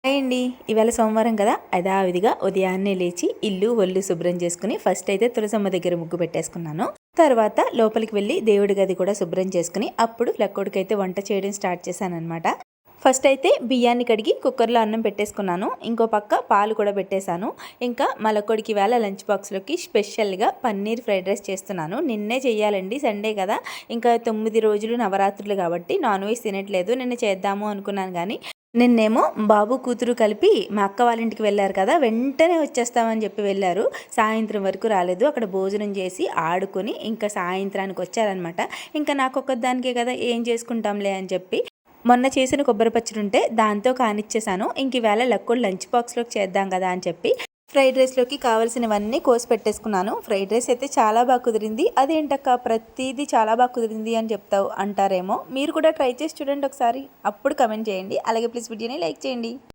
Hi అండి. ఇవాళ సోమవారం కదా, యథావిధిగా ఉదయాన్నే లేచి ఇల్లు ఒళ్ళు శుభ్రం చేసుకుని ఫస్ట్ అయితే తులసమ్మ దగ్గర ముగ్గు పెట్టేసుకున్నాను. తర్వాత లోపలికి వెళ్ళి దేవుడి గది కూడా శుభ్రం చేసుకుని అప్పుడు లక్కోడికైతే వంట చేయడం స్టార్ట్ చేశానమాట. ఫస్ట్ అయితే బియ్యాన్ని కడిగి కుక్కర్లో అన్నం పెట్టేసుకున్నాను. ఇంకో పక్క పాలు కూడా పెట్టేశాను. ఇంకా మా లక్కోడికి ఇవాళ లంచ్ బాక్స్లోకి స్పెషల్గా పన్నీర్ ఫ్రైడ్ రైస్ చేస్తున్నాను. నిన్నే చెయ్యాలండి, సండే కదా, ఇంకా 9 రోజులు నవరాత్రులు కాబట్టి నాన్ వెజ్ తినట్లేదు. నిన్న చేద్దాము అనుకున్నాను కానీ నిన్నేమో బాబు కూతురు కలిపి మా అక్క వాళ్ళ ఇంటికి వెళ్ళారు కదా, వెంటనే వచ్చేస్తామని చెప్పి వెళ్ళారు. సాయంత్రం వరకు రాలేదు. అక్కడ భోజనం చేసి ఆడుకొని ఇంకా సాయంత్రానికి వచ్చారనమాట. ఇంకా నాకు ఒక్కదానికే కదా, ఏం చేసుకుంటాంలే అని చెప్పి మొన్న చేసిన కొబ్బరి పచ్చడి ఉంటే దాంతో కానిచ్చేసాను. ఇంక ఈవేళ లక్కోడు లంచ్ బాక్స్లోకి చేద్దాం కదా అని చెప్పి ఫ్రైడ్ రైస్లోకి కావాల్సినవన్నీ కోసి పెట్టేసుకున్నాను. ఫ్రైడ్ రైస్ అయితే చాలా బాగా కుదిరింది. అదేంటక్క ప్రతిదీ చాలా బాగా కుదిరింది అని చెప్తావు అంటారేమో. మీరు కూడా ట్రై చేసి చూడండి ఒకసారి, అప్పుడు కమెంట్ చేయండి. అలాగే ప్లీజ్ వీడియోని లైక్ చేయండి.